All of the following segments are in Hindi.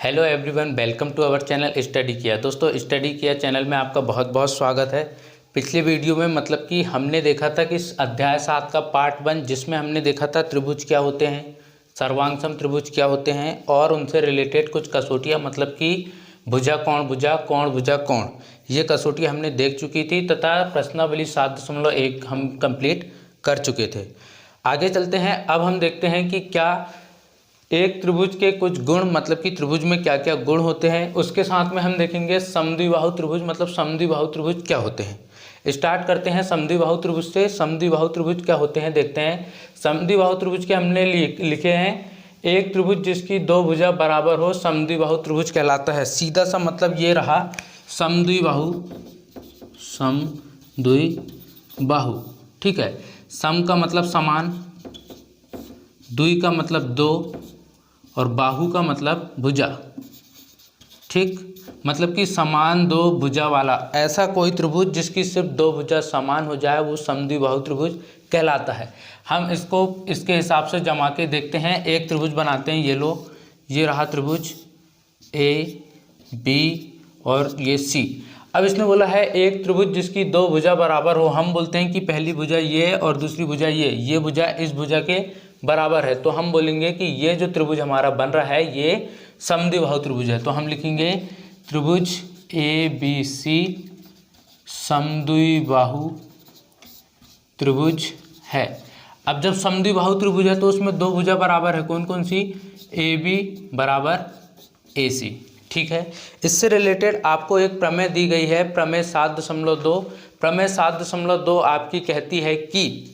Hello everyone, welcome to our channel study किया। दोस्तों, स्टडी किया चैनल में आपका बहुत बहुत स्वागत है। पिछले वीडियो में मतलब कि हमने देखा था कि अध्याय 7 का पार्ट 1, जिसमें हमने देखा था त्रिभुज क्या होते हैं, सर्वांगसम त्रिभुज क्या होते हैं और उनसे रिलेटेड कुछ कसौटियाँ, मतलब कि भुजा कोण भुजा कोण, ये कसौटियाँ हमने देख चुकी थी तथा प्रश्नावली 7.1 हम कंप्लीट कर चुके थे। आगे चलते हैं। अब हम देखते हैं कि क्या एक त्रिभुज के कुछ गुण, मतलब कि त्रिभुज में क्या क्या गुण होते हैं। उसके साथ में हम देखेंगे समद्विबाहु त्रिभुज, मतलब समद्विबाहु त्रिभुज क्या होते हैं। स्टार्ट करते हैं समद्विबाहु त्रिभुज से। समद्विबाहु त्रिभुज क्या होते हैं देखते हैं। समद्विबाहु त्रिभुज के हमने लिखे हैं, एक त्रिभुज जिसकी दो भुजा बराबर हो समद्विबाहु त्रिभुज कहलाता है। सीधा सा मतलब ये रहा समद्विबाहु, समद्विबाहु, ठीक है। सम का मतलब समान, द्वि का मतलब दो और बाहु का मतलब भुजा, ठीक। मतलब कि समान दो भुजा वाला ऐसा कोई त्रिभुज जिसकी सिर्फ दो भुजा समान हो जाए वो समद्विबाहु त्रिभुज कहलाता है। हम इसको इसके हिसाब से जमा के देखते हैं। एक त्रिभुज बनाते हैं, ये लो, ये रहा त्रिभुज ए बी और ये सी। अब इसने बोला है एक त्रिभुज जिसकी दो भुजा बराबर हो। हम बोलते हैं कि पहली भुजा ये और दूसरी भुजा ये भुजा इस भुजा के बराबर है, तो हम बोलेंगे कि ये जो त्रिभुज हमारा बन रहा है ये समद्विबाहु त्रिभुज है। तो हम लिखेंगे त्रिभुज ए बी सी समद्विबाहु त्रिभुज है। अब जब समद्विबाहु त्रिभुज है तो उसमें दो भुजा बराबर है, कौन कौन सी, ए बी बराबर ए सी, ठीक है। इससे रिलेटेड आपको एक प्रमेय दी गई है, प्रमेय 7.2। प्रमेय 7.2 आपकी कहती है कि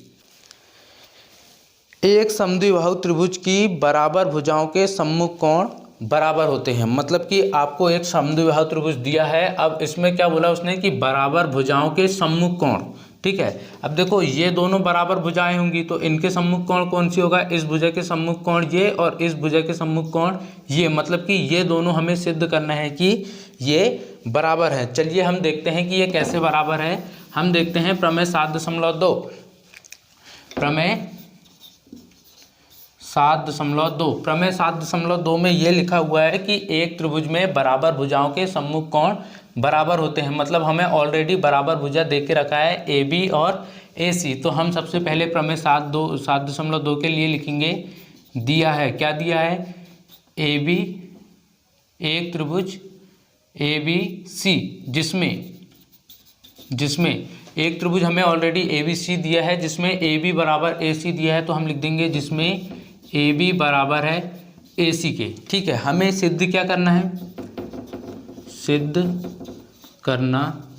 एक समद्विबाहु त्रिभुज की बराबर भुजाओं के सम्मुख कोण बराबर होते हैं। मतलब कि आपको एक समद्विबाहु त्रिभुज दिया है, अब इसमें क्या बोला उसने कि बराबर भुजाओं के सम्मुख कोण, ठीक है। अब देखो ये दोनों बराबर भुजाएं होंगी तो इनके सम्मुख कोण कौन सी होगा, इस भुजा के सम्मुख कोण ये और इस भुजा के सम्मुख कोण ये। मतलब कि ये दोनों हमें सिद्ध करना है कि ये बराबर है। चलिए हम देखते हैं कि ये कैसे बराबर है। हम देखते हैं प्रमेय 7.2। प्रमेय 7.2, प्रमेय 7.2 में ये लिखा हुआ है कि एक त्रिभुज में बराबर भुजाओं के सम्मुख कोण बराबर होते हैं। मतलब हमें ऑलरेडी बराबर भुजा दे के रखा है ए बी और ए सी। तो हम सबसे पहले प्रमेय 7.2 के लिए लिखेंगे, दिया है, क्या दिया है, ए बी, एक त्रिभुज ए बी सी जिसमें एक त्रिभुज हमें ऑलरेडी ए बी सी दिया है, जिसमें ए बी बराबर ए सी दिया है। तो हम लिख देंगे जिसमें ए बी बराबर है ए सी के, ठीक है। हमें सिद्ध क्या करना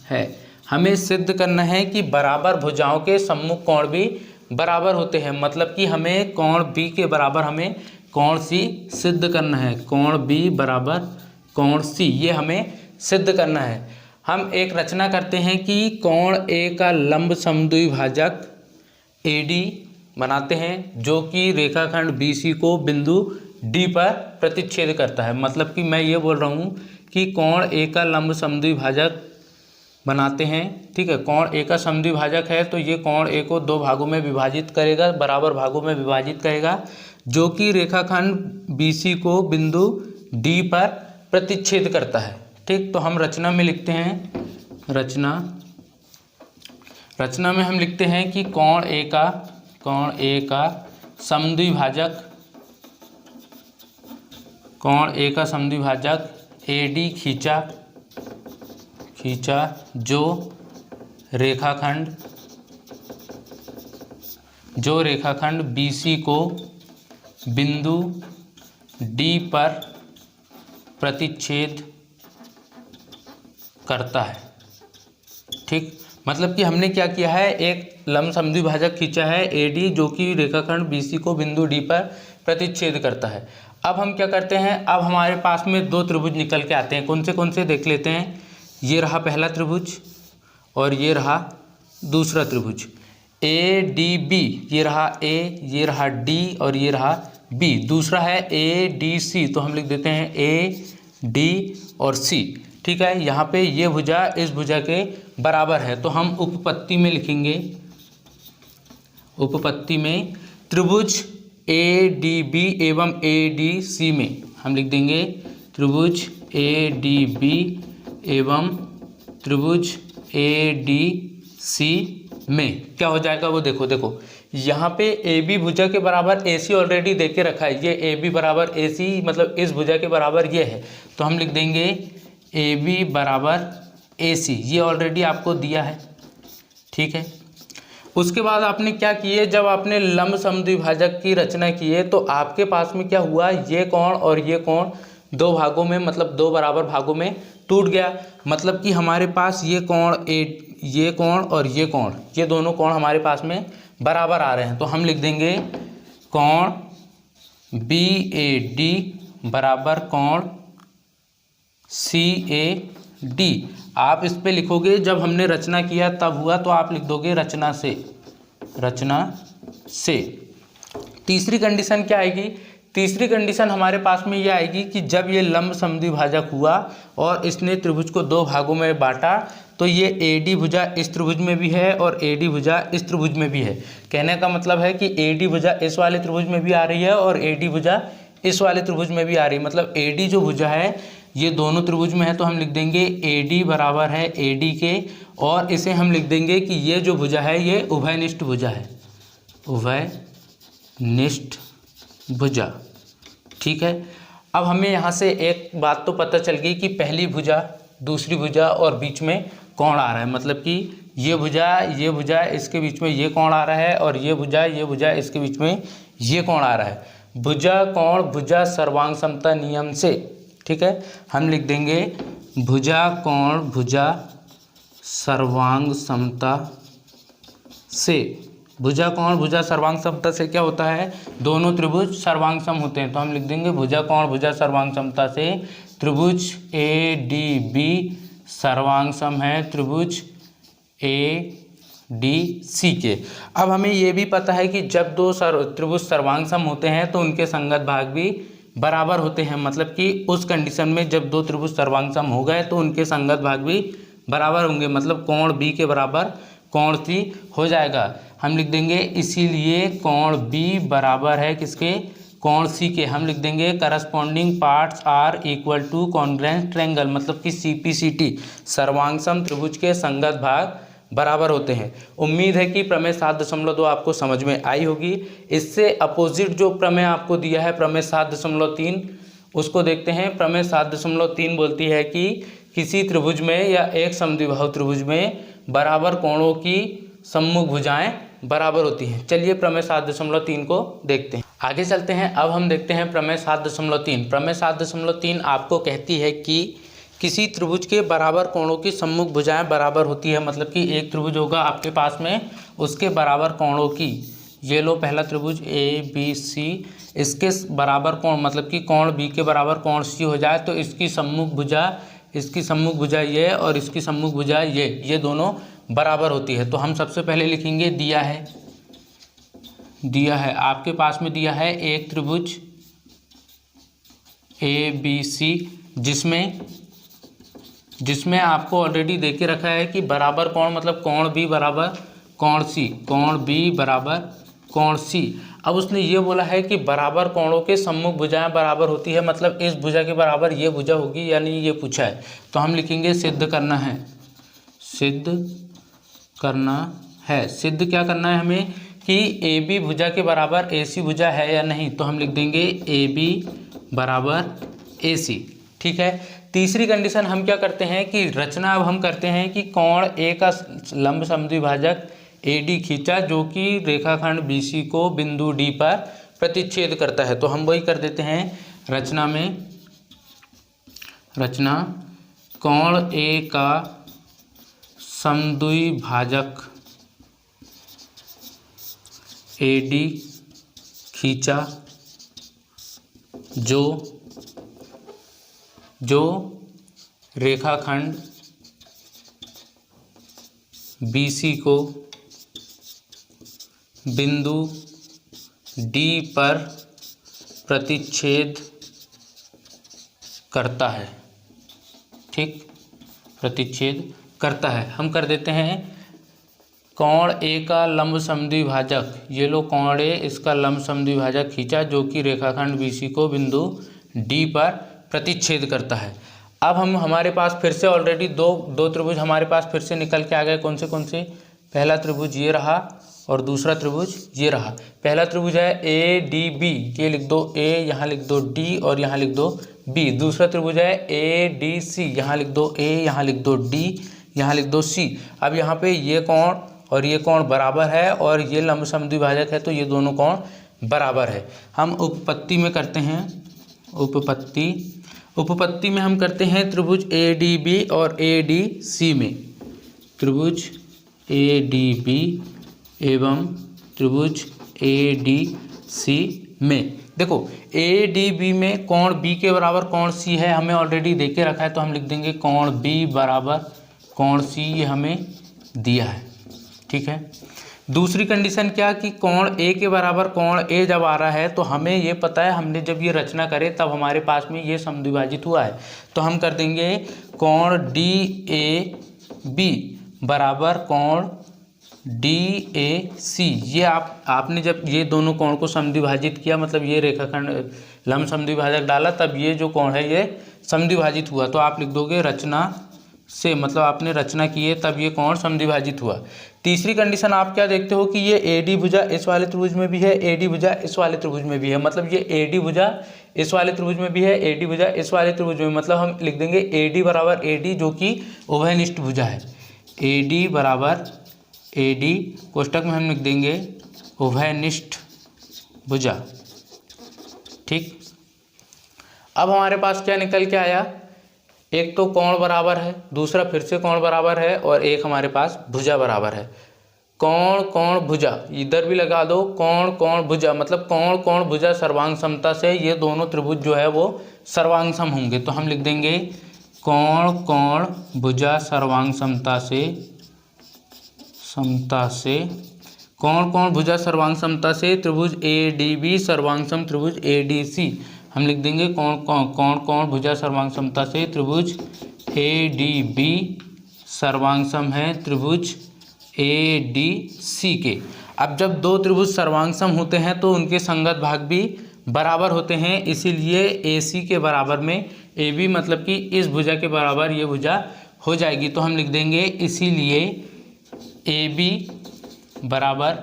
है, हमें सिद्ध करना है कि बराबर भुजाओं के सम्मुख कोण भी बराबर होते हैं। मतलब कि हमें कोण बी के बराबर हमें कोण सी सिद्ध करना है, कोण बी बराबर कोण सी, ये हमें सिद्ध करना है। हम एक रचना करते हैं कि कोण ए का लंब समद्विभाजक ए डी बनाते हैं, जो कि रेखाखंड बी सी को बिंदु डी पर प्रतिच्छेद करता है। मतलब कि मैं ये बोल रहा हूँ कि कोण ए का लंब समद्विभाजक बनाते हैं, ठीक है। कोण ए का समद्विभाजक है तो ये कोण ए को दो भागों में विभाजित करेगा, बराबर भागों में विभाजित करेगा, जो कि रेखाखंड बी सी को बिंदु डी पर प्रतिच्छेद करता है, ठीक। तो हम रचना में लिखते हैं, रचना में हम लिखते हैं कि कोण ए का समद्विभाजक ए डी खींचा जो रेखाखंड बी सी को बिंदु डी पर प्रतिच्छेद करता है, ठीक। मतलब कि हमने क्या किया है, एक लंब समद्विभाजक खींचा है ए डी, जो कि रेखाखंड बी सी को बिंदु डी पर प्रतिच्छेद करता है। अब हम क्या करते हैं, अब हमारे पास में दो त्रिभुज निकल के आते हैं। कौन से देख लेते हैं। ये रहा पहला त्रिभुज और ये रहा दूसरा त्रिभुज ए डी बी, ये रहा ए, ये रहा डी और ये रहा बी। दूसरा है ए डी सी, तो हम लिख देते हैं ए डी और सी, ठीक है। यहाँ पे ये भुजा इस भुजा के बराबर है, तो हम उपपत्ति में लिखेंगे, उपपत्ति में त्रिभुज ए डी बी एवं ए डी सी में हम लिख देंगे त्रिभुज ADB एवं त्रिभुज ADC में क्या हो जाएगा वो देखो यहाँ पे AB भुजा के बराबर AC ऑलरेडी दे के रखा है। ये AB बराबर AC मतलब इस भुजा के बराबर ये है, तो हम लिख देंगे AB बराबर AC, ये ऑलरेडी आपको दिया है। ठीक है, उसके बाद आपने क्या किए, जब आपने लंब समद्विभाजक की रचना की है तो आपके पास में क्या हुआ, ये कोण और ये कोण दो भागों में मतलब दो बराबर भागों में टूट गया। मतलब कि हमारे पास ये कोण ये कोण और ये कोण, ये दोनों कोण हमारे पास में बराबर आ रहे हैं, तो हम लिख देंगे कोण BAD बराबर कोण CAD। आप इस पे लिखोगे, जब हमने रचना किया तब हुआ, तो आप लिख दोगे रचना से। तीसरी कंडीशन क्या आएगी, तीसरी कंडीशन हमारे पास में ये आएगी कि जब ये लंब समद्विभाजक हुआ और इसने त्रिभुज को दो भागों में बांटा, तो ये AD भुजा इस त्रिभुज में भी है और AD भुजा इस त्रिभुज में भी है। कहने का मतलब है कि AD भुजा इस वाले त्रिभुज में भी आ रही है और AD भुजा इस वाले त्रिभुज में भी आ रही है। मतलब AD जो भुजा है ये दोनों त्रिभुज में है, तो हम लिख देंगे AD बराबर है AD के, और इसे हम लिख देंगे कि ये जो भुजा है ये उभयनिष्ठ भुजा है, उभयनिष्ठ भुजा। ठीक है, अब हमें यहाँ से एक बात तो पता चल गई कि पहली भुजा, दूसरी भुजा और बीच में कोण आ रहा है। मतलब कि ये भुजा इसके बीच में ये कोण आ रहा है और ये भुजा इसके बीच में ये कोण आ रहा है। भुजा कोण भुजा सर्वांग समता नियम से, ठीक है, हम लिख देंगे भुजा कोण भुजा सर्वांग समता से। भुजा कोण भुजा सर्वांग समता से क्या होता है, दोनों त्रिभुज सर्वांग सम होते हैं, तो हम लिख देंगे भुजा कोण भुजा सर्वांग समता से त्रिभुज ADB सर्वांग सम है त्रिभुज ADC के। अब हमें ये भी पता है कि जब दो त्रिभुज सर्वांग सम होते हैं तो उनके संगत भाग भी बराबर होते हैं। मतलब कि उस कंडीशन में जब दो त्रिभुज सर्वांग सम हो गए तो उनके संगत भाग भी बराबर होंगे, मतलब कोण B के बराबर कोण C हो जाएगा। हम लिख देंगे इसीलिए कोण B बराबर है किसके, कोण C के। हम लिख देंगे corresponding parts are equal to congruent triangle, मतलब कि CPCT सर्वांग सम त्रिभुज के संगत भाग बराबर होते हैं। उम्मीद है कि प्रमेय 7.2 आपको समझ में आई होगी। इससे अपोजिट जो प्रमेय आपको दिया है प्रमेय 7.3, उसको देखते हैं। प्रमेय 7.3 बोलती है कि किसी त्रिभुज में या एक समद्विबाहु त्रिभुज में बराबर कोणों की सम्मुख भुजाएं बराबर होती हैं। चलिए प्रमेय 7.3 को देखते हैं, आगे चलते हैं। अब हम देखते हैं प्रमेय 7.3। प्रमेय 7.3 आपको कहती है कि किसी त्रिभुज के बराबर कोणों की सम्मुख भुजाएं बराबर होती है। मतलब कि एक त्रिभुज होगा आपके पास में, उसके बराबर कोणों की, ये लो पहला त्रिभुज ABC, इसके बराबर कोण मतलब कि कोण B के बराबर कोण C हो जाए तो इसकी सम्मुख भुजा ये और इसकी सम्मुख भुजा ये दोनों बराबर होती है। तो हम सबसे पहले लिखेंगे दिया है आपके पास में दिया है एक त्रिभुज ABC जिसमें आपको ऑलरेडी दे के रखा है कि बराबर कोण मतलब कोण B बराबर कोण C, कोण B बराबर कोण C। अब उसने ये बोला है कि बराबर कोणों के सम्मुख भुजाएं बराबर होती है, मतलब इस भुजा के बराबर ये भुजा होगी, यानी ये पूछा है। तो हम लिखेंगे सिद्ध करना है। सिद्ध क्या करना है हमें कि AB भुजा के बराबर AC भुजा है या नहीं, तो हम लिख देंगे AB बराबर AC। ठीक है, तीसरी कंडीशन हम क्या करते हैं कि रचना अब हम करते हैं कि कोण A का लंब समद्विभाजक AD खींचा जो कि रेखाखंड BC को बिंदु D पर प्रतिच्छेद करता है। तो हम वही कर देते हैं रचना कोण A का समद्विभाजक AD खींचा जो रेखाखंड BC को बिंदु D पर प्रतिच्छेद करता है। ठीक, प्रतिच्छेद करता है। हम कर देते हैं कोण A का लंब समद्विभाजक, ये लो कोण A इसका लंब समद्विभाजक खींचा जो कि रेखाखंड BC को बिंदु D पर प्रतिच्छेद करता है। अब हमारे पास फिर से ऑलरेडी दो त्रिभुज हमारे पास फिर से निकल के आ गए। कौन से? पहला त्रिभुज ये रहा और दूसरा त्रिभुज ये रहा। पहला त्रिभुज है ADB, ये लिख दो A, यहाँ लिख दो D और यहाँ लिख दो B। दूसरा त्रिभुज है ADC, यहाँ लिख दो A, यहाँ लिख दो D, यहाँ लिख दो C। अब यहाँ पे ये कोण और ये कोण बराबर है और ये लंब समद्विभाजक है, तो ये दोनों कोण बराबर है। हम उपपत्ति में करते हैं, उपपत्ति में हम करते हैं त्रिभुज ADB और ADC में, त्रिभुज ADB एवं त्रिभुज ADC में। देखो ADB में कोण B के बराबर कोण C है, हमें ऑलरेडी दे के रखा है, तो हम लिख देंगे कोण B बराबर कोण C, ये हमें दिया है। ठीक है। दूसरी कंडीशन क्या कि कोण A के बराबर कोण A जब आ रहा है तो हमें ये पता है, हमने जब ये रचना करे तब हमारे पास में ये समद्विभाजित हुआ है, तो हम कर देंगे कोण DAB बराबर कोण DAC। ये आपने जब ये दोनों कोण को समद्विभाजित किया, मतलब ये रेखाखंड लंब समद्विभाजक डाला, तब ये जो कोण है ये समद्विभाजित हुआ, तो आप लिख दोगे रचना से, मतलब आपने रचना की है तब ये कोण समद्विभाजित हुआ। तीसरी कंडीशन आप क्या देखते हो कि ये AD भुजा इस वाले त्रिभुज में भी है, AD भुजा इस वाले त्रिभुज में भी है, मतलब ये AD भुजा इस वाले त्रिभुज में भी है, AD भुजा इस वाले त्रिभुज में, मतलब हम लिख देंगे AD बराबर AD जो कि उभयनिष्ठ भुजा है। AD बराबर AD कोष्टक में हम लिख देंगे उभयनिष्ठ भुजा। ठीक। अब हमारे पास क्या निकल के आया, एक तो कोण बराबर है, दूसरा फिर से कोण बराबर है और एक हमारे पास भुजा बराबर है। कोण कोण भुजा इधर भी लगा दो, कोण कोण भुजा मतलब कोण कोण भुजा सर्वांग समता से ये दोनों त्रिभुज जो है वो सर्वांग सम होंगे, तो हम लिख देंगे कोण कोण भुजा सर्वांग समता से कोण कोण भुजा सर्वांग समता से त्रिभुज ADB सर्वांग सम त्रिभुज ADC। हम लिख देंगे कोण कोण भुजा सर्वांग समता से त्रिभुज ADB सर्वांग सम है त्रिभुज ADC के। अब जब दो त्रिभुज सर्वांग सम होते हैं तो उनके संगत भाग भी बराबर होते हैं, इसीलिए AC के बराबर में AB मतलब कि इस भुजा के बराबर ये भुजा हो जाएगी, तो हम लिख देंगे इसीलिए AB बराबर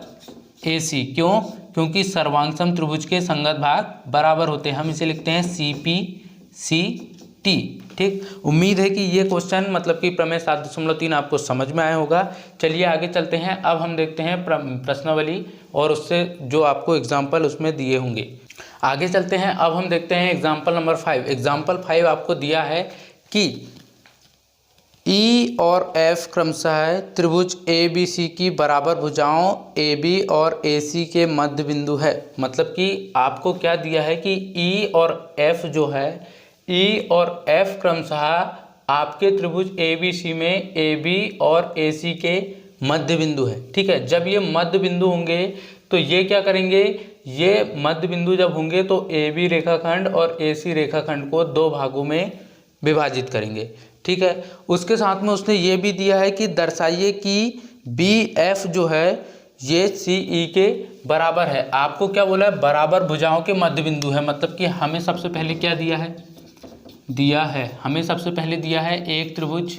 AC। क्यों? क्योंकि सर्वांग सम त्रिभुज के संगत भाग बराबर होते हैं, हम इसे लिखते हैं CPCT। ठीक। उम्मीद है कि ये क्वेश्चन मतलब कि प्रमेय 7.3 आपको समझ में आया होगा। चलिए आगे चलते हैं। अब हम देखते हैं प्रश्नावली और उससे जो आपको एग्जाम्पल उसमें दिए होंगे। आगे चलते हैं। अब हम देखते हैं एग्जाम्पल नंबर 5। एग्जाम्पल 5 आपको दिया है कि E और F क्रमशः त्रिभुज ABC की बराबर भुजाओं AB और AC के मध्य बिंदु है। मतलब कि आपको क्या दिया है कि E और F जो है, E और F क्रमशः आपके त्रिभुज ABC में AB और AC के मध्य बिंदु है। ठीक है। जब ये मध्य बिंदु होंगे तो ये क्या करेंगे, ये मध्य बिंदु जब होंगे तो AB रेखाखंड और AC रेखाखंड को दो भागों में विभाजित करेंगे। ठीक है। उसके साथ में उसने ये भी दिया है कि दर्शाइए कि BF जो है ये CE के बराबर है। आपको क्या बोला है, बराबर भुजाओं के मध्य बिंदु है। मतलब कि हमें सबसे पहले क्या हमें सबसे पहले दिया है एक त्रिभुज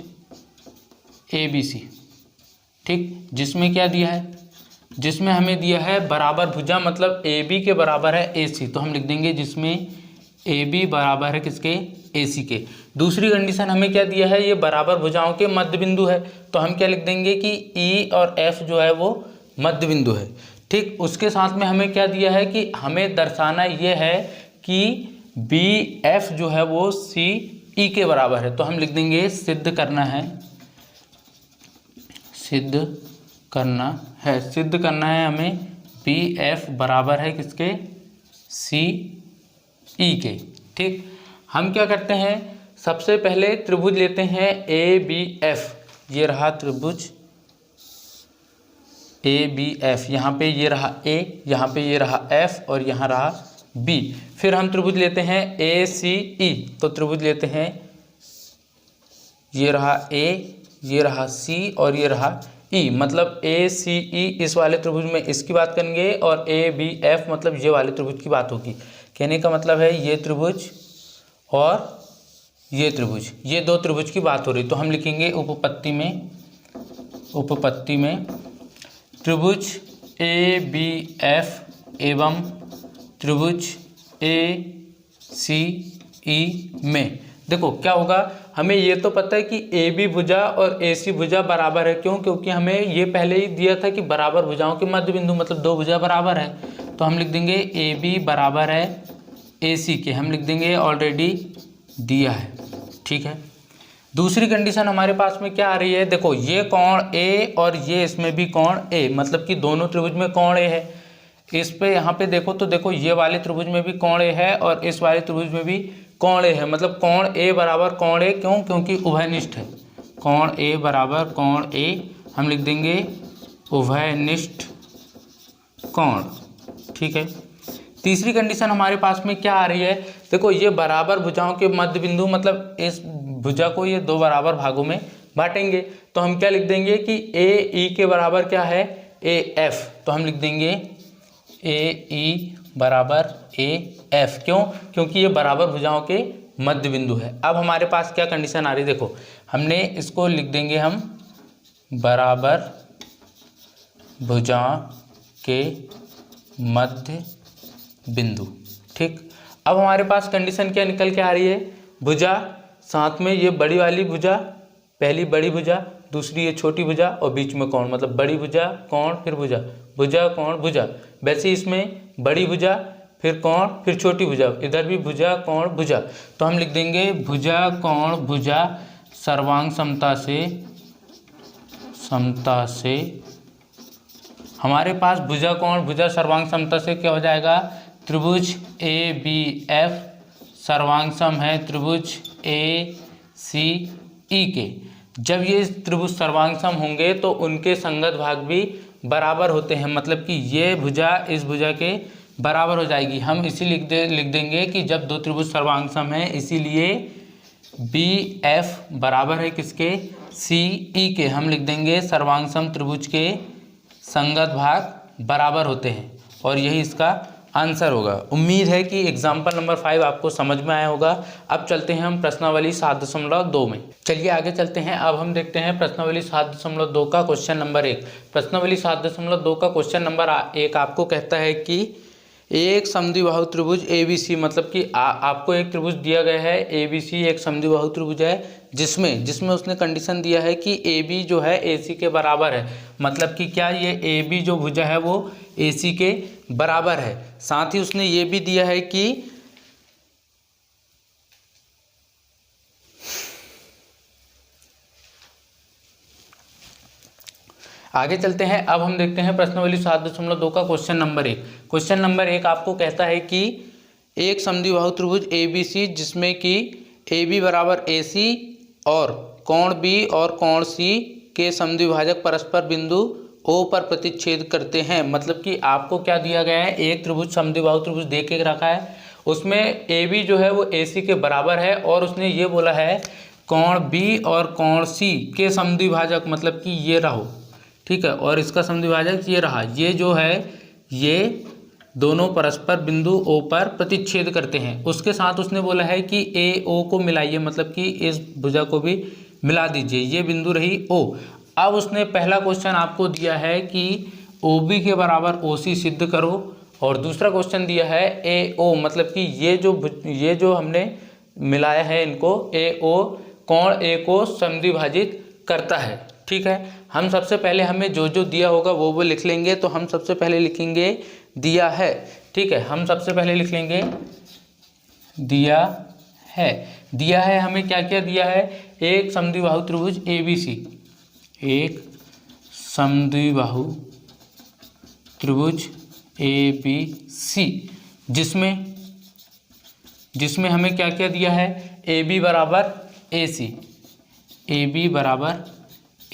ABC। ठीक। जिसमें क्या दिया है, जिसमें हमें दिया है बराबर भुजा, मतलब AB के बराबर है AC, तो हम लिख देंगे जिसमें AB बराबर है किसके, AC के। दूसरी कंडीशन हमें क्या दिया है, ये बराबर भुजाओं के मध्य बिंदु है, तो हम क्या लिख देंगे कि E और F जो है वो मध्य बिंदु है। ठीक। उसके साथ में हमें क्या दिया है कि हमें दर्शाना ये है कि BF जो है वो CE के बराबर है, तो हम लिख देंगे सिद्ध करना है हमें BF बराबर है किसके, CE के। ठीक। हम क्या करते हैं, सबसे पहले त्रिभुज लेते हैं ABF। ये रहा त्रिभुज ABF, यहाँ पे ये रहा A, यहाँ पे ये रहा F और यहाँ रहा B। फिर हम त्रिभुज लेते हैं ACE, तो त्रिभुज लेते हैं ये रहा A, ये रहा C और ये रहा E। मतलब ACE इस वाले त्रिभुज में इसकी बात करेंगे और ABF मतलब ये वाले त्रिभुज की बात होगी। कहने का मतलब है ये त्रिभुज और ये त्रिभुज, ये दो त्रिभुज की बात हो रही। तो हम लिखेंगे उपपत्ति में त्रिभुज ए बी एफ एवं त्रिभुज ए सी ई में देखो क्या होगा, हमें ये तो पता है कि ए बी भुजा और ए सी भुजा बराबर है। क्यों? क्योंकि हमें ये पहले ही दिया था कि बराबर भुजाओं के मध्य बिंदु मतलब दो भुजा बराबर है। तो हम लिख देंगे ए बी बराबर है ए सी के, हम लिख देंगे ऑलरेडी दिया है। ठीक है, दूसरी कंडीशन हमारे पास में क्या आ रही है, देखो ये कोण ए और ये इसमें भी कोण ए, मतलब कि दोनों त्रिभुज में कोण ए है। इस पे यहाँ पे देखो तो देखो ये वाले त्रिभुज में भी कोण ए है और इस वाले त्रिभुज में भी कोण ए है, मतलब कोण ए बराबर कोण ए। क्यों? क्योंकि उभयनिष्ठ है। कोण ए बराबर कोण ए, हम लिख देंगे उभयनिष्ठ कोण। ठीक है, तीसरी कंडीशन हमारे पास में क्या आ रही है, देखो ये बराबर भुजाओं के मध्य बिंदु, मतलब इस भुजा को ये दो बराबर भागों में बांटेंगे। तो हम क्या लिख देंगे कि ए ई के बराबर क्या है, ए एफ। तो हम लिख देंगे ए ई बराबर ए एफ। क्यों? क्योंकि ये बराबर भुजाओं के मध्य बिंदु है। अब हमारे पास क्या कंडीशन आ रही है, देखो हमने इसको लिख देंगे हम बराबर भुजाओं के मध्य बिंदु। ठीक, अब हमारे पास कंडीशन क्या निकल के आ रही है, भुजा साथ में ये बड़ी वाली भुजा, पहली बड़ी भुजा, दूसरी ये छोटी भुजा और बीच में कोण, मतलब बड़ी भुजा कोण फिर भुजा, भुजा कोण भुजा। वैसे इसमें बड़ी भुजा फिर कोण फिर छोटी भुजा, इधर भी भुजा कोण भुजा। तो हम लिख देंगे भुजा कोण भुजा सर्वांग समता से हमारे पास भुजा कोण भुजा सर्वांग समता से क्या हो जाएगा, त्रिभुज ए बी एफ सर्वांग सम है त्रिभुज ए सी ई के। जब ये त्रिभुज सर्वांग सम होंगे तो उनके संगत भाग भी बराबर होते हैं, मतलब कि ये भुजा इस भुजा के बराबर हो जाएगी। हम इसी लिख देंगे कि जब दो त्रिभुज सर्वांग सम है इसीलिए बी एफ बराबर है किसके, सी ई के। हम लिख देंगे सर्वांग सम त्रिभुज के संगत भाग बराबर होते हैं और यही इसका आंसर होगा। उम्मीद है कि एग्जाम्पल नंबर 5 आपको समझ में आया होगा। अब चलते हैं हम प्रश्नावली 7.2 में। चलिए आगे चलते हैं। अब हम देखते हैं प्रश्नावली 7.2 का क्वेश्चन नंबर 1। प्रश्नावली 7.2 का क्वेश्चन नंबर 1 आपको कहता है कि एक समद्विबाहु त्रिभुज ABC, मतलब कि आपको एक त्रिभुज दिया गया है ABC, एक समद्विबाहु त्रिभुज है जिसमें उसने कंडीशन दिया है कि AB जो है AC के बराबर है। मतलब कि क्या, ये AB जो भुजा है वो AC के बराबर है। साथ ही उसने ये भी दिया है कि आगे चलते हैं। अब हम देखते हैं प्रश्नावली 7.2 का क्वेश्चन नंबर 1। क्वेश्चन नंबर 1 आपको कहता है कि एक समद्विबाहु त्रिभुज ABC जिसमें कि AB बराबर AC और कोण B और कोण C के समद्विभाजक परस्पर बिंदु O पर प्रतिच्छेद करते हैं। मतलब कि आपको क्या दिया गया है, एक त्रिभुज समद्विबाहु त्रिभुज दे के रखा है, उसमें AB जो है वो AC के बराबर है और उसने ये बोला है कोण B और कोण C के समद्विभाजक, मतलब कि ये रहो, ठीक है, और इसका समद्विभाजक ये रहा, ये जो है ये दोनों परस्पर बिंदु O पर प्रतिच्छेद करते हैं। उसके साथ उसने बोला है कि AO को मिलाइए, मतलब कि इस भुजा को भी मिला दीजिए, ये बिंदु रही O। अब उसने पहला क्वेश्चन आपको दिया है कि OB के बराबर OC सिद्ध करो और दूसरा क्वेश्चन दिया है AO, मतलब कि ये जो हमने मिलाया है इनको, AO कोण A को समद्विभाजित करता है। ठीक है, हम सबसे पहले हमें जो दिया होगा वो लिख लेंगे। तो हम सबसे पहले लिखेंगे दिया है। ठीक है, हम सबसे पहले लिख लेंगे दिया है। दिया है हमें क्या क्या दिया है, एक समद्विबाहु त्रिभुज ABC, एक समद्विबाहु त्रिभुज ABC जिसमें हमें क्या क्या दिया है, AB बराबर AC, AB बराबर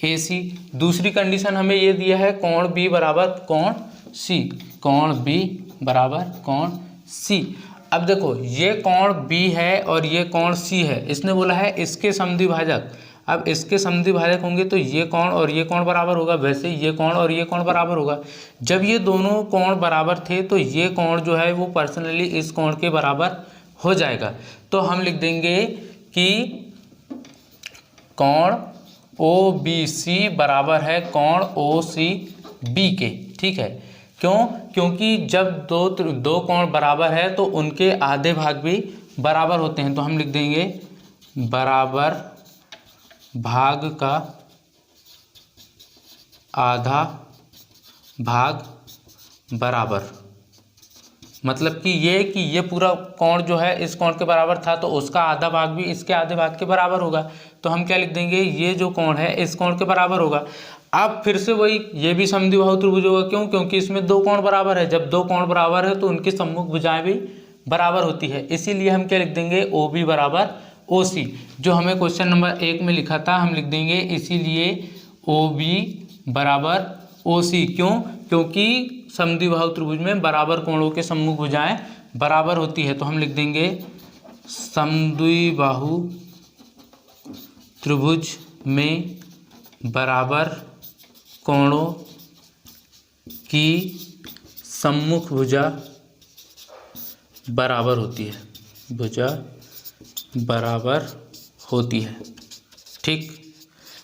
AC। दूसरी कंडीशन हमें ये दिया है कोण B बराबर कोण C, कोण B बराबर कोण C। अब देखो ये कोण B है और ये कोण C है, इसने बोला है इसके समद्विभाजक। अब इसके समद्विभाजक होंगे तो ये कोण और ये कोण बराबर होगा, वैसे ये कोण और ये कोण बराबर होगा। जब ये दोनों कोण बराबर थे तो ये कोण जो है वो पर्सनली इस कोण के बराबर हो जाएगा। तो हम लिख देंगे कि कोण OBC बराबर है कोण OCB के। ठीक है, क्यों? क्योंकि जब दो कोण बराबर है तो उनके आधे भाग भी बराबर होते हैं। तो हम लिख देंगे बराबर भाग का आधा भाग बराबर, मतलब कि ये पूरा कोण जो है इस कोण के बराबर था तो उसका आधा भाग भी इसके आधे भाग के बराबर होगा। तो हम क्या लिख देंगे, ये जो कोण है इस कोण के बराबर होगा। अब फिर से वही, ये भी समद्विबाहु त्रिभुज होगा। क्यों? क्योंकि इसमें दो कोण बराबर है। जब दो कोण बराबर है तो उनकी सम्मुख भुजाएं भी बराबर होती है। इसीलिए हम क्या लिख देंगे, OB बराबर OC, जो हमें क्वेश्चन नंबर 1 में लिखा था हम लिख देंगे इसीलिए OB बराबर OC। क्यों? क्योंकि समद्विबाहु त्रिभुज में बराबर कोणों के सम्मुख भुजाएं बराबर होती है। तो हम लिख देंगे समद्विबाहु त्रिभुज में बराबर कोणों की सम्मुख भुजा बराबर होती है, भुजा बराबर होती है। ठीक,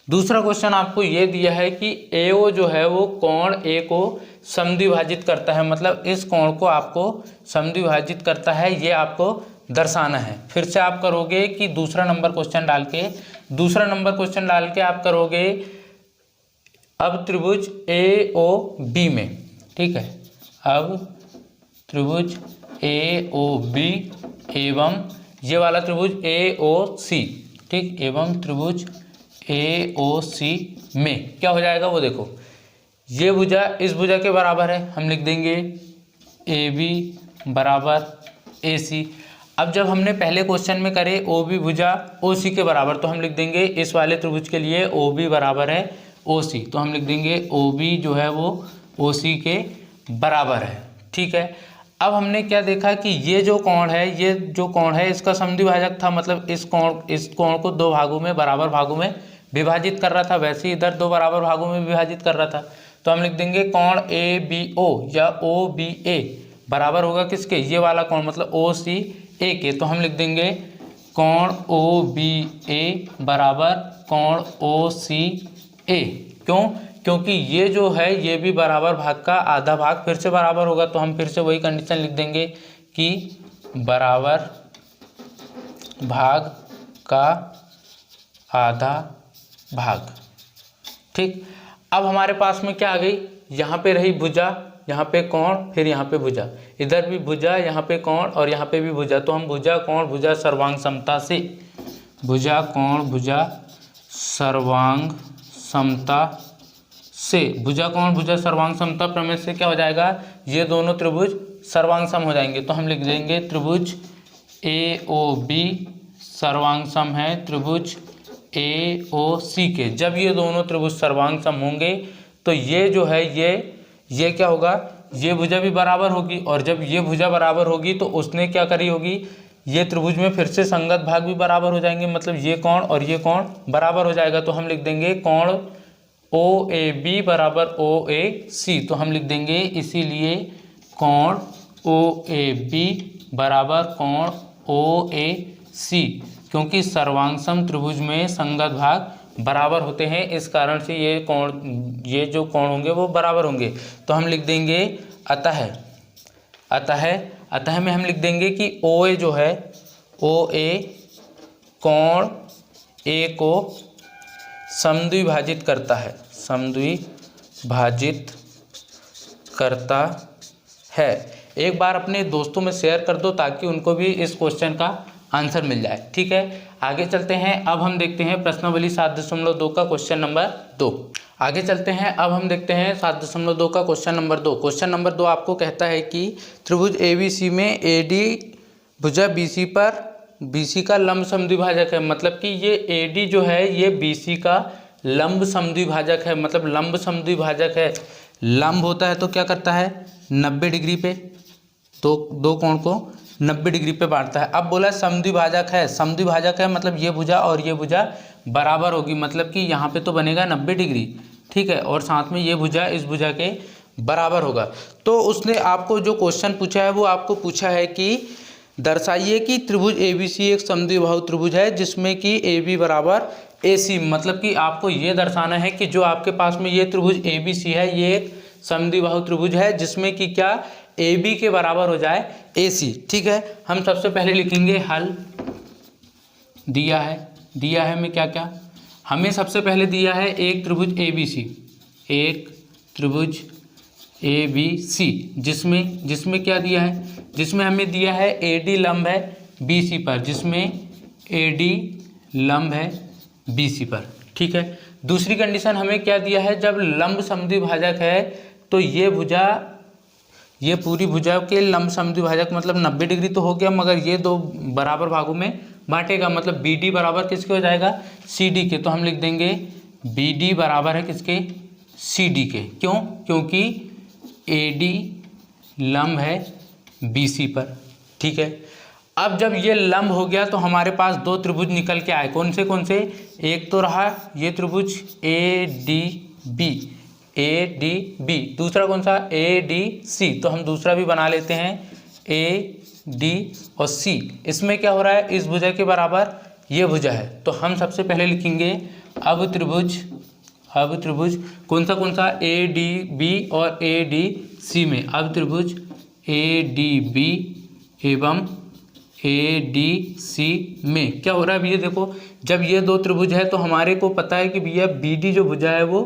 दूसरा क्वेश्चन आपको ये दिया है कि AO जो है वो कोण A को समद्विभाजित करता है, मतलब इस कोण को आपको समद्विभाजित करता है, ये आपको दर्शाना है। फिर से आप करोगे कि दूसरा नंबर क्वेश्चन डाल के आप करोगे अब त्रिभुज AOB में। ठीक है, अब त्रिभुज AOB एवं ये वाला त्रिभुज AOC, ठीक, एवं त्रिभुज AOC में क्या हो जाएगा वो देखो, ये भुजा इस भुजा के बराबर है, हम लिख देंगे AB बराबर AC। अब जब हमने पहले क्वेश्चन में करे OB भुजा OC के बराबर, तो हम लिख देंगे इस वाले त्रिभुज के लिए OB बराबर है OC, तो हम लिख देंगे OB जो है वो OC के बराबर है। ठीक है, अब हमने क्या देखा कि ये जो कोण है इसका समद्विभाजक था, मतलब इस कोण को दो भागों में, बराबर भागों में विभाजित कर रहा था, वैसे ही इधर दो बराबर भागों में विभाजित कर रहा था। तो हम लिख देंगे कोण ABO या OBA बराबर होगा किसके, ये वाला कोण मतलब OCA के। तो हम लिख देंगे कोण OBA बराबर कोण OCA। क्यों? क्योंकि ये जो है ये भी बराबर भाग का आधा भाग फिर से बराबर होगा। तो हम फिर से वही कंडीशन लिख देंगे कि बराबर भाग का आधा भाग। ठीक, अब हमारे पास में क्या आ गई, यहाँ पे रही भुजा, यहाँ पे कोण, फिर यहाँ पे भुजा, इधर भी भुजा, यहाँ पे कोण और यहाँ पे भी भुजा। तो हम भुजा कोण भुजा सर्वांग समता से, भुजा कोण भुजा सर्वांग समता से, भुजा कोण भुजा सर्वांग समता प्रमेय से क्या हो जाएगा, ये दोनों त्रिभुज सर्वांग सम हो जाएंगे। तो हम लिख देंगे त्रिभुज AOB सर्वांग सम है त्रिभुज AOC के। जब ये दोनों त्रिभुज सर्वांग सम होंगे तो ये जो है ये क्या होगा, ये भुजा भी बराबर होगी, और जब ये भुजा बराबर होगी तो उसने क्या करी होगी, ये त्रिभुज में फिर से संगत भाग भी बराबर हो जाएंगे, मतलब ये कोण और ये कोण बराबर हो जाएगा। तो हम लिख देंगे कोण OAB बराबर OAC। तो हम लिख देंगे इसीलिए कोण OAB बराबर कोण OAC, क्योंकि सर्वांगसम त्रिभुज में संगत भाग बराबर होते हैं, इस कारण से ये जो कोण होंगे वो बराबर होंगे। तो हम लिख देंगे अतः में हम लिख देंगे कि OA जो है OA कोण A को समद्विभाजित करता है, समद्विभाजित करता है। एक बार अपने दोस्तों में शेयर कर दो ताकि उनको भी इस क्वेश्चन का आंसर मिल जाए। ठीक है, आगे चलते हैं। अब हम देखते हैं प्रश्नावली 7.2 का क्वेश्चन नंबर 2। आगे चलते हैं, अब हम देखते हैं 7.2 का क्वेश्चन नंबर 2। क्वेश्चन नंबर 2 आपको कहता है कि त्रिभुज ABC में AD भुजा BC पर BC का लंब समद्विभाजक है, मतलब कि ये AD जो है ये BC का लंब समद्विभाजक है, मतलब लंब समद्विभाजक है। लंब होता है तो क्या करता है, 90 डिग्री पे, तो दो कोण को 90 डिग्री पे बांटता है। अब बोला समद्विभाजक है मतलब ये भुजा और ये भुजा बराबर होगी, मतलब कि यहाँ पे तो बनेगा 90 डिग्री, ठीक है, और साथ में ये भुजा इस भुजा के बराबर होगा। तो उसने आपको जो क्वेश्चन पूछा है वो आपको पूछा है कि दर्शाइए कि त्रिभुज ABC एक समद्विबाहु त्रिभुज है जिसमें कि AB बराबर AC, मतलब कि आपको ये दर्शाना है कि जो आपके पास में ये त्रिभुज ABC है ये एक समद्विबाहु त्रिभुज है जिसमें कि क्या AB के बराबर हो जाए AC। ठीक है, हम सबसे पहले लिखेंगे हल। दिया है हमें क्या क्या, हमें सबसे पहले दिया है एक त्रिभुज ABC, एक त्रिभुज ABC जिसमें क्या दिया है, जिसमें हमें दिया है AD लंब है BC पर, जिसमें AD लंब है BC पर। ठीक है, दूसरी कंडीशन हमें क्या दिया है, जब लंब समद्विभाजक है तो ये पूरी भुजा के लंब समद्विभाजक मतलब 90 डिग्री तो हो गया, मगर ये दो बराबर भागों में बांटेगा, मतलब BD बराबर किसके हो जाएगा, CD के। तो हम लिख देंगे BD बराबर है किसके, CD के। क्यों, क्योंकि AD लंब है BC पर। ठीक है, अब जब ये लंब हो गया तो हमारे पास दो त्रिभुज निकल के आए, कौन से, एक तो रहा ये त्रिभुज ADB, दूसरा कौन सा ADC। तो हम दूसरा भी बना लेते हैं AD और C। इसमें क्या हो रहा है, इस भुजा के बराबर ये भुजा है, तो हम सबसे पहले लिखेंगे अब त्रिभुज कौन सा ADB और ADC में, अब त्रिभुज ADB एवं ADC में क्या हो रहा है। अभी ये देखो, जब ये दो त्रिभुज है तो हमारे को पता है कि भैया BD जो भुजा है वो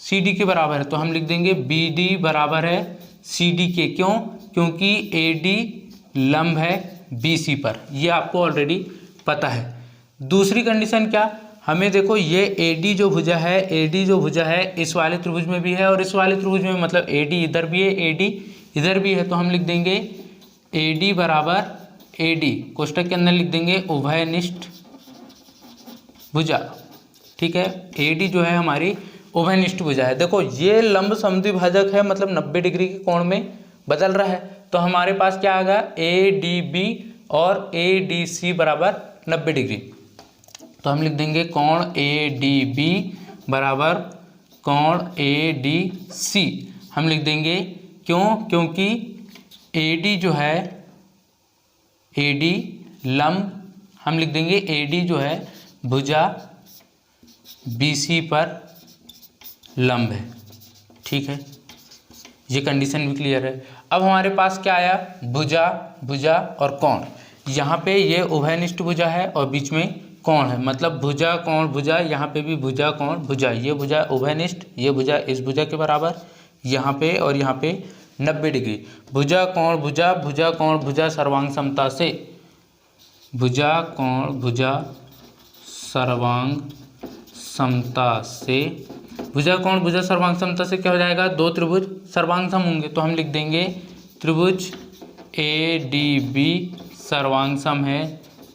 CD के बराबर है, तो हम लिख देंगे BD बराबर है CD के। क्यों, क्योंकि AD लंब है BC पर, ये आपको ऑलरेडी पता है। दूसरी कंडीशन क्या, हमें देखो ये AD जो भुजा है इस वाले त्रिभुज में भी है और इस वाले त्रिभुज में, मतलब AD इधर भी है AD इधर भी है, तो हम लिख देंगे AD बराबर AD, कोष्टक के अंदर लिख देंगे उभयनिष्ठ भुजा। ठीक है, AD जो है हमारी उभयनिष्ठ भुजा है। देखो ये लंब समद्विभाजक है, मतलब 90 डिग्री के कोण में बदल रहा है, तो हमारे पास क्या आएगा ADB और ADC बराबर 90 डिग्री। तो हम लिख देंगे कोण ADB बराबर कोण ADC, हम लिख देंगे। क्यों, क्योंकि AD जो है AD लंब, हम लिख देंगे AD जो है भुजा BC पर लंब है। ठीक है, ये कंडीशन भी क्लियर है। अब हमारे पास क्या आया, भुजा और कोण। यहाँ पे ये उभयनिष्ठ भुजा है और बीच में कोण है, मतलब भुजा कोण भुजा, यहाँ पे भी भुजा कोण भुजा, ये भुजा उभयनिष्ठ, ये भुजा इस भुजा के बराबर यहाँ पे और यहाँ पे 90 डिग्री। भुजा कोण भुजा सर्वांग समता से, भुजा कोण भुजा सर्वांग समता से, भुजा कोण भुजा सर्वांग समता से क्या हो जाएगा, दो त्रिभुज सर्वांग सम होंगे, तो हम लिख देंगे त्रिभुज ADB सर्वांग सम है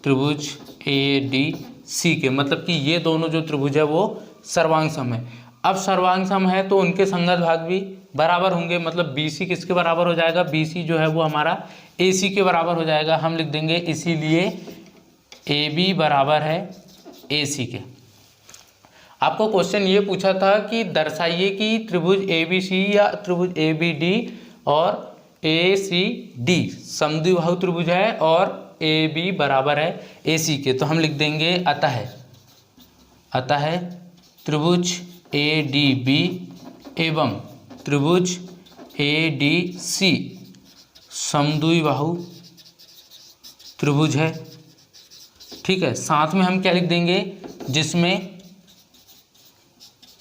त्रिभुज ADC के, मतलब कि ये दोनों जो त्रिभुज है वो सर्वांग सम है। अब सर्वांग सम है तो उनके संगत भाग भी बराबर होंगे, मतलब BC किसके बराबर हो जाएगा, BC जो है वो हमारा AC के बराबर हो जाएगा। हम लिख देंगे इसीलिए AB बराबर है AC के। आपको क्वेश्चन ये पूछा था कि दर्शाइए कि त्रिभुज ABC या त्रिभुज ABD और ACD समद्विबाहु त्रिभुज है और AB बराबर है AC के, तो हम लिख देंगे अतः त्रिभुज ADB एवं त्रिभुज ADC समद्विबाहु त्रिभुज है। ठीक है, साथ में हम क्या लिख देंगे, जिसमें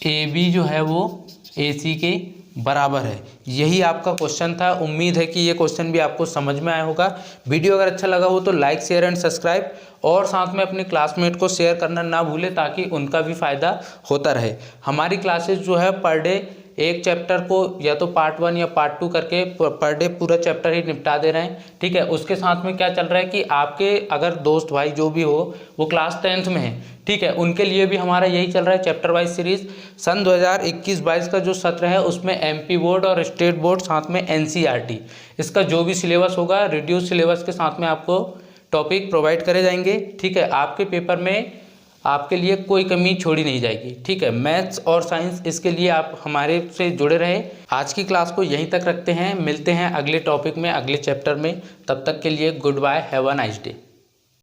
AB जो है वो AC के बराबर है। यही आपका क्वेश्चन था। उम्मीद है कि ये क्वेश्चन भी आपको समझ में आया होगा। वीडियो अगर अच्छा लगा हो तो लाइक शेयर एंड सब्सक्राइब, और साथ में अपने क्लासमेट को शेयर करना ना भूलें ताकि उनका भी फ़ायदा होता रहे। हमारी क्लासेस जो है पर डे एक चैप्टर को या तो पार्ट 1 या पार्ट 2 करके पर डे पूरा चैप्टर ही निपटा दे रहे हैं। ठीक है, उसके साथ में क्या चल रहा है कि आपके अगर दोस्त भाई जो भी हो वो क्लास 10th में है, ठीक है, उनके लिए भी हमारा यही चल रहा है चैप्टर वाइज सीरीज। सन 2021-22 का जो सत्र है उसमें MP बोर्ड और स्टेट बोर्ड साथ में NCERT, इसका जो भी सिलेबस होगा रिड्यूस सिलेबस के साथ में आपको टॉपिक प्रोवाइड करे जाएंगे। ठीक है, आपके पेपर में आपके लिए कोई कमी छोड़ी नहीं जाएगी। ठीक है, मैथ्स और साइंस, इसके लिए आप हमारे से जुड़े रहें। आज की क्लास को यहीं तक रखते हैं, मिलते हैं अगले टॉपिक में, अगले चैप्टर में। तब तक के लिए good bye, have a nice day.